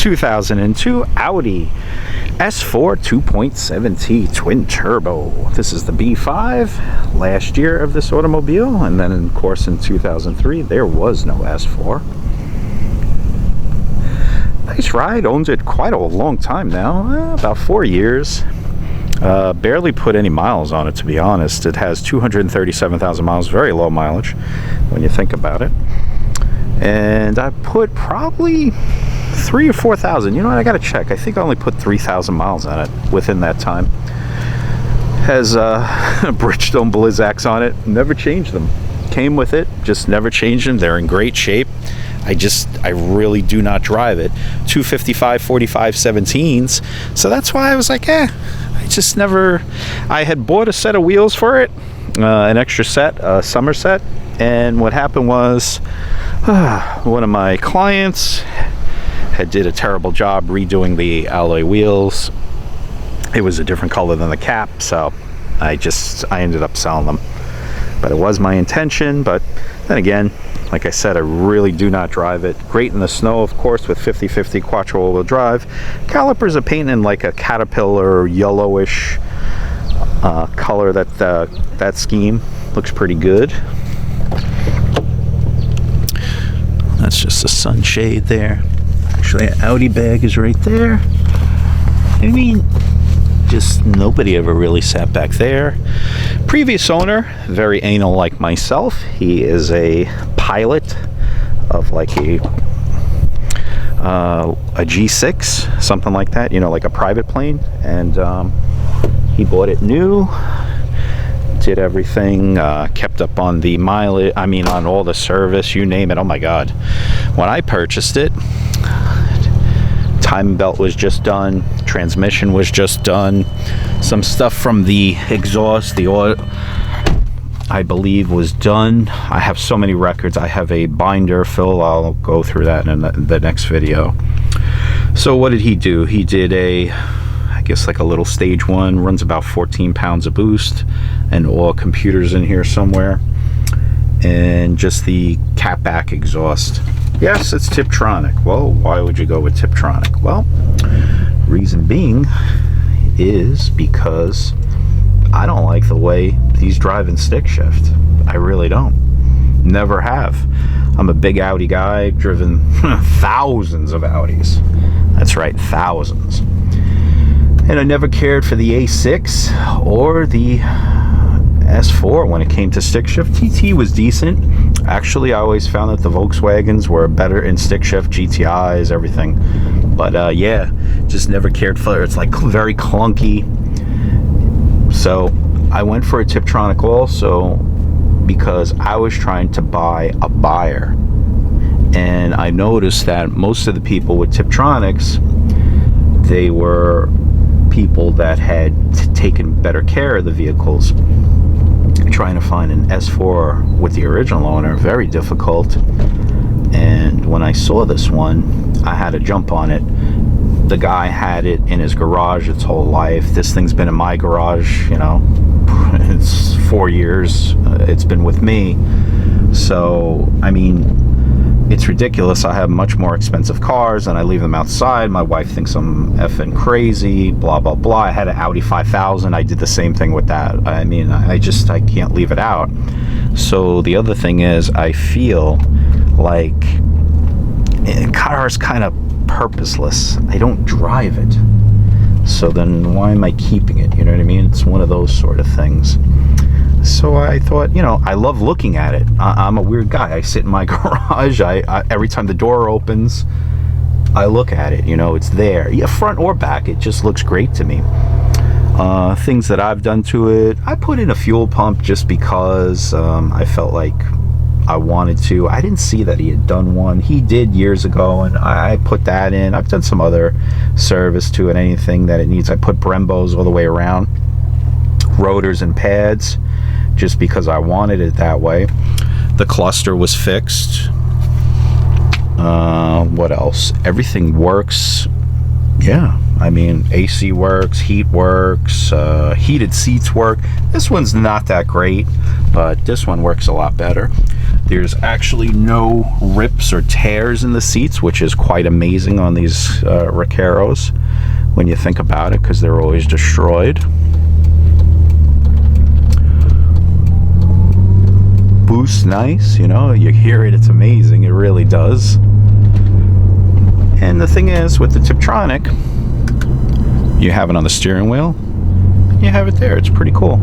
2002 Audi S4 2.7T twin turbo. This is the B5, last year of this automobile, and then of course in 2003 there was no S4. Nice ride, owns it quite a long time now, about 4 years. Barely put any miles on it, to be honest. It has 237,000 miles, very low mileage when you think about it. And I put probably 3,000 or 4,000. You know what, I gotta check. I think I only put 3,000 miles on it within that time. Has Bridgestone Blizzaks on it. Never changed them. Came with it, just never changed them. They're in great shape. I really do not drive it. 255 45 17s. So that's why I was like, I just never. I had bought a set of wheels for it, an extra set, a summer set. And what happened was, one of my clients did a terrible job redoing the alloy wheels. It was a different color than the cap, so I ended up selling them. But it was my intention. But then again, like I said, I really do not drive it. Great in the snow, of course, with 50/50 Quattro all-wheel drive. Calipers are painted in like a caterpillar yellowish color. That scheme looks pretty good. That's just a sunshade there. Actually, an Audi bag is right there. I mean, just nobody ever really sat back there. Previous owner, very anal like myself. He is a pilot of like a G6, something like that, you know, like a private plane. And he bought it new, did everything, kept up on the mileage, I mean on all the service, you name it. Oh my god, when I purchased it, timing belt was just done, transmission was just done, some stuff from the exhaust, the oil, I believe, was done. I have so many records. I have a binder fill. I'll go through that in the next video. So what did he do? He did I guess like a little stage one, runs about 14 pounds of boost, and all computers in here somewhere, and just the catback exhaust. Yes, it's Tiptronic. Well, why would you go with Tiptronic? Well, reason being is because I don't like the way these drive in stick shift. I really don't. Never have. I'm a big Audi guy, driven thousands of Audis. That's right, thousands. And I never cared for the A6 or the S4 when it came to stick shift. TT was decent. Actually, I always found that the Volkswagens were better in stick shift, GTIs, everything. But yeah, just never cared for it. It's like very clunky. So I went for a Tiptronic also because I was trying to buy a buyer. And I noticed that most of the people with Tiptronics, they were people that had taken better care of the vehicles. Trying to find an S4 with the original owner, very difficult. And when I saw this one, I had to jump on it. The guy had it in his garage its whole life. This thing's been in my garage, you know, it's 4 years. It's been with me. So, I mean, it's ridiculous. I have much more expensive cars and I leave them outside. My wife thinks I'm effing crazy, blah, blah, blah. I had an Audi 5000. I did the same thing with that. I mean, I can't leave it out. So the other thing is, I feel like a car is kind of purposeless. I don't drive it. So then why am I keeping it? You know what I mean? It's one of those sort of things. So I thought, you know, I love looking at it. I'm a weird guy. I sit in my garage. I every time the door opens, I look at it. You know, it's there. Yeah, front or back. It just looks great to me. Things that I've done to it, I put in a fuel pump just because I felt like I wanted to. I didn't see that he had done one. He did years ago, and I put that in. I've done some other service to it. Anything that it needs, I put Brembos all the way around, rotors and pads, just because I wanted it that way. The cluster was fixed. What else? Everything works. Yeah, I mean, AC works, heat works, heated seats work. This one's not that great, but this one works a lot better. There's actually no rips or tears in the seats, which is quite amazing on these Recaros when you think about it, because they're always destroyed. Boost nice, you know, you hear it, it's amazing, it really does. And the thing is, with the Tiptronic, you have it on the steering wheel, you have it there, it's pretty cool.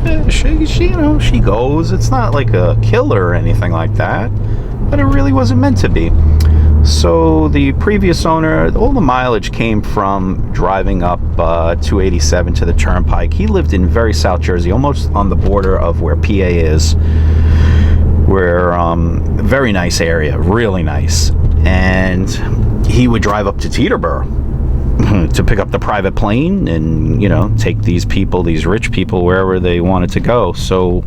Yeah, she, you know, she goes, it's not like a killer or anything like that, but it really wasn't meant to be. So the previous owner, all the mileage came from driving up 287 to the Turnpike. He lived in very South Jersey, almost on the border of where PA is. Where very nice area, really nice. And he would drive up to Teterboro to pick up the private plane and, you know, take these people, these rich people, wherever they wanted to go. So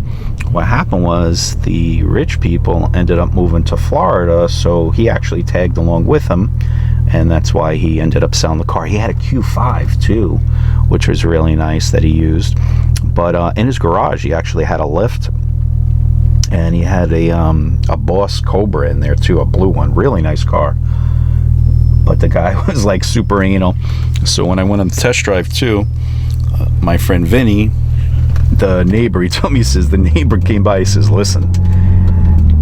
what happened was the rich people ended up moving to Florida, so he actually tagged along with them, and that's why he ended up selling the car. He had a Q5 too, which was really nice that he used. But in his garage, he actually had a lift, and he had a Boss Cobra in there too, a blue one, really nice car. But the guy was like super anal. So when I went on the test drive too, my friend Vinny, the neighbor, he told me, he says, the neighbor came by, he says, listen,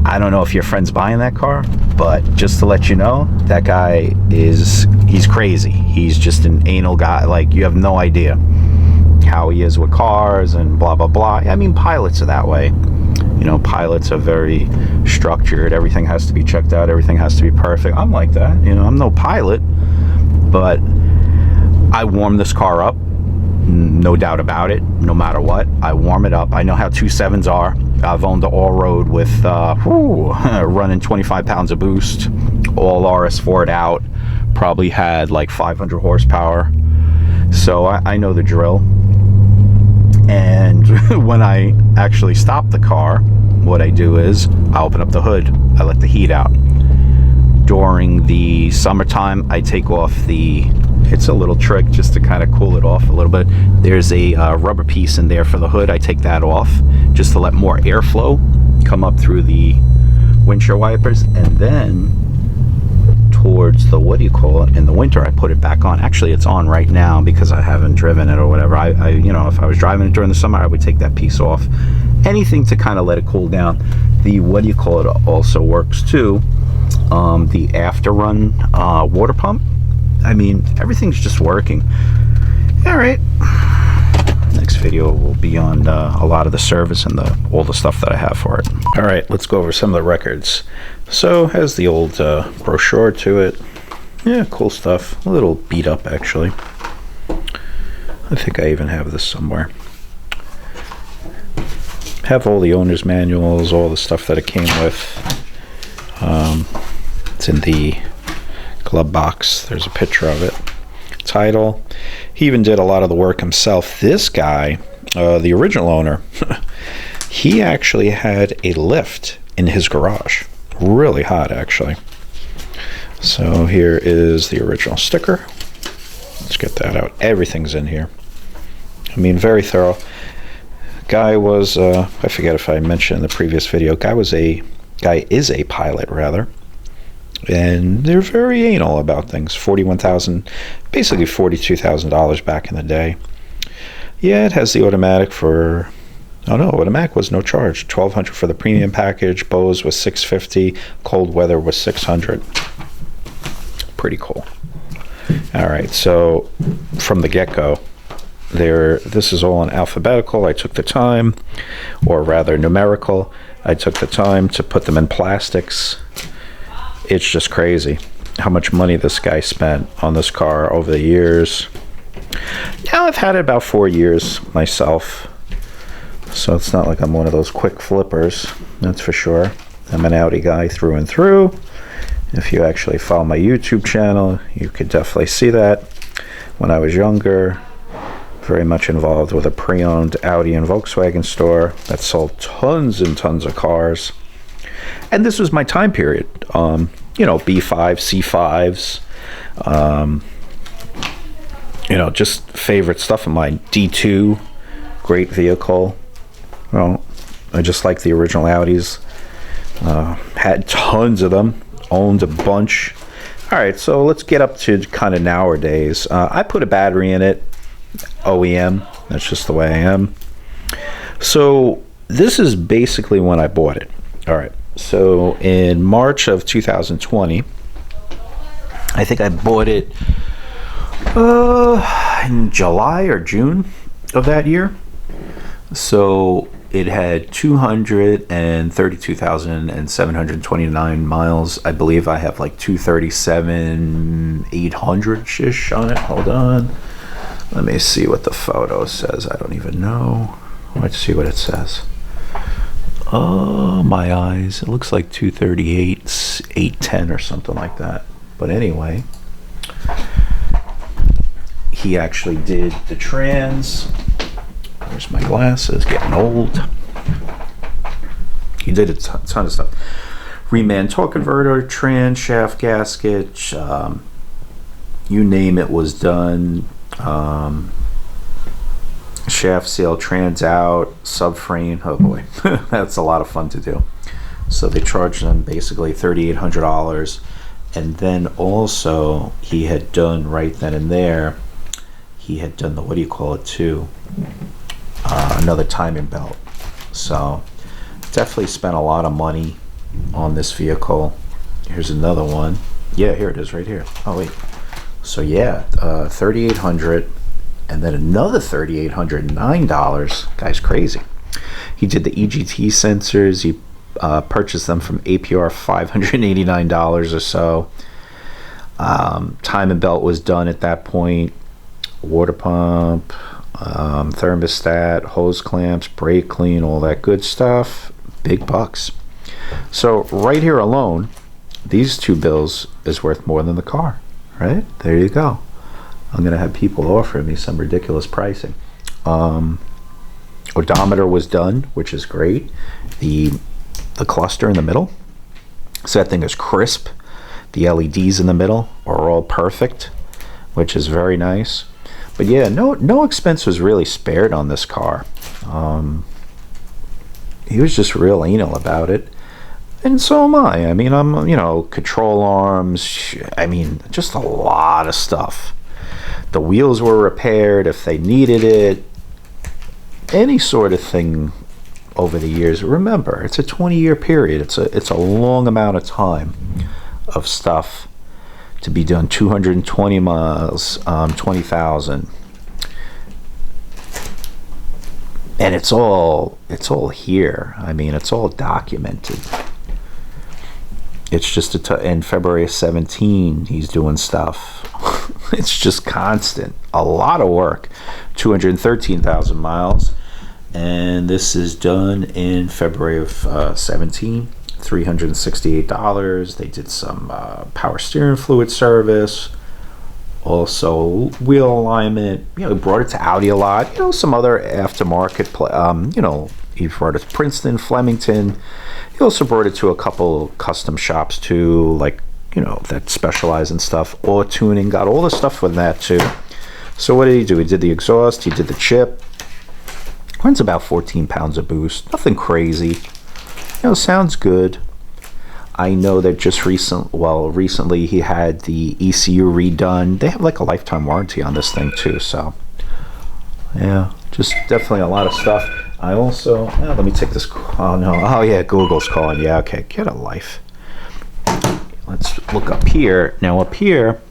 I don't know if your friend's buying that car, but just to let you know, that guy he's crazy. He's just an anal guy. Like, you have no idea how he is with cars and blah, blah, blah. I mean, pilots are that way. You know, pilots are very structured. Everything has to be checked out. Everything has to be perfect. I'm like that. You know, I'm no pilot, but I warm this car up. No doubt about it. No matter what, I warm it up. I know how 2.7s are. I've owned the all-road with running 25 pounds of boost, all RS4'd out. Probably had like 500 horsepower. So I know the drill. And when I actually stop the car, what I do is I open up the hood. I let the heat out. During the summertime, I take off it's a little trick just to kind of cool it off a little bit. There's a rubber piece in there for the hood. I take that off just to let more airflow come up through the windshield wipers. And then towards the, what do you call it, in the winter, I put it back on. Actually, it's on right now because I haven't driven it or whatever. I you know, if I was driving it during the summer, I would take that piece off. Anything to kind of let it cool down. The, what do you call it, also works too. The after run water pump. I mean, everything's just working. All right. Next video will be on a lot of the service and all the stuff that I have for it. All right, let's go over some of the records. So, has the old brochure to it. Yeah, cool stuff. A little beat up, actually. I think I even have this somewhere. Have all the owner's manuals, all the stuff that it came with. It's in the glove box. There's a picture of it. Title. He even did a lot of the work himself. This guy, the original owner, he actually had a lift in his garage. Really hot, actually. So here is the original sticker. Let's get that out. Everything's in here. I mean, very thorough. Guy was, I forget if I mentioned in the previous video, guy is a pilot, rather. And they're very anal about things. $41,000, basically $42,000 back in the day. Yeah, it has the automatic for, oh no, automatic was no charge. $1,200 for the premium package. Bose was $650. Cold weather was $600. Pretty cool. All right, so from the get-go, this is all in alphabetical. I took the time, or rather numerical. I took the time to put them in plastics. It's just crazy how much money this guy spent on this car over the years. Now, I've had it about 4 years myself, so it's not like I'm one of those quick flippers, that's for sure. I'm an Audi guy through and through. If you actually follow my YouTube channel, you could definitely see that. When I was younger, very much involved with a pre-owned Audi and Volkswagen store that sold tons and tons of cars. And this was my time period. You know, B5, C5s, you know, just favorite stuff of mine. D2, great vehicle. Well, I just like the original Audis. Had tons of them, owned a bunch. All right, so let's get up to kind of nowadays. I put a battery in it, OEM. That's just the way I am. So this is basically when I bought it. All right, so in March of 2020, I think I bought it in July or June of that year. So it had 232,729 miles. I believe I have like 237,800-ish on it. Hold on. Let me see what the photo says. I don't even know. Let's see what it says. Oh, my eyes. It looks like 238,810 or something like that. But anyway, he actually did the trans. Where's my glasses? Getting old. He did a ton of stuff. Reman torque converter, trans, shaft gasket, you name it was done. Shaft seal, trans out, subframe. Oh boy, that's a lot of fun to do. So they charged them basically $3,800, and then also he had done right then and there. He had done the, what do you call it too? Another timing belt. So definitely spent a lot of money on this vehicle. Here's another one. Yeah, here it is right here. Oh wait. So yeah, $3,800, and then another $3,809. Guy's crazy. He did the EGT sensors. He purchased them from APR, $589 or so. Timing belt was done at that point. Water pump, thermostat, hose clamps, brake clean, all that good stuff. Big bucks. So right here alone, these two bills is worth more than the car. Right there you go. I'm gonna have people offering me some ridiculous pricing. Odometer was done, which is great. The cluster in the middle, so that thing is crisp. The LEDs in the middle are all perfect, which is very nice. But yeah, no expense was really spared on this car. He was just real anal about it, and so am I. I mean, I'm, you know, control arms. I mean, just a lot of stuff. The wheels were repaired if they needed it. Any sort of thing over the years. Remember, it's a 20-year period. It's a long amount of time of stuff to be done. 220 miles, 20,000, and it's all here. I mean, it's all documented. It's just in February of 17, he's doing stuff. It's just constant. A lot of work. 213,000 miles, and this is done in February of 17. $368. They did some power steering fluid service, also wheel alignment. You know, brought it to Audi a lot. You know, some other aftermarket. You know, he brought it to Princeton, Flemington. He also brought it to a couple custom shops too, like, you know, that specialize in stuff. Auto tuning, got all the stuff with that too. So what did he do? He did the exhaust. He did the chip. Runs about 14 pounds of boost. Nothing crazy. You know, sounds good. I know that just recently he had the ECU redone. They have like a lifetime warranty on this thing too. So yeah, just definitely a lot of stuff. I also, let me take this. Oh no, oh yeah, Google's calling. Yeah, okay, get a life. Let's look up here. Now up here,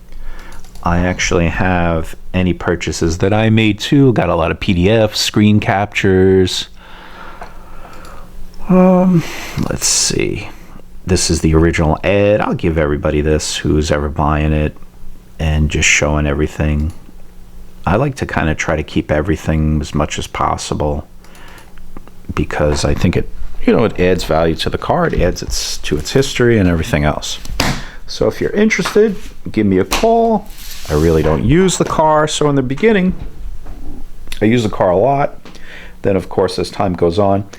I actually have any purchases that I made too. Got a lot of PDFs, screen captures. Let's see. This is the original ad. I'll give everybody this who's ever buying it, and just showing everything. I like to kind of try to keep everything as much as possible, because I think it, you know, it adds value to the car. It adds to its history and everything else. So if you're interested, give me a call. I really don't use the car, so in the beginning, I use the car a lot. Then, of course, as time goes on,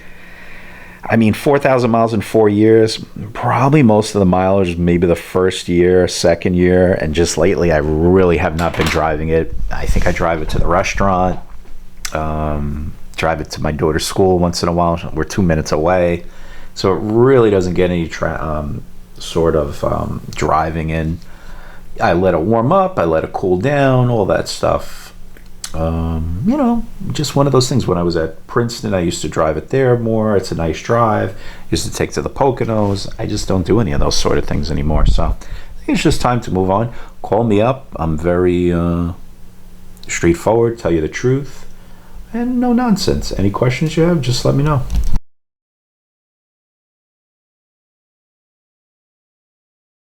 I mean, 4,000 miles in 4 years, probably most of the mileage, maybe the first year, second year, and just lately I really have not been driving it. I think I drive it to the restaurant, drive drive it to my daughter's school once in a while. We're 2 minutes away, so it really doesn't get any driving in. I let it warm up, I let it cool down, all that stuff. You know, just one of those things. When I was at Princeton, I used to drive it there more. It's a nice drive. Used to take to the Poconos. I just don't do any of those sort of things anymore. So I think it's just time to move on. Call me up. I'm very straightforward, tell you the truth, and no nonsense. Any questions you have, just let me know.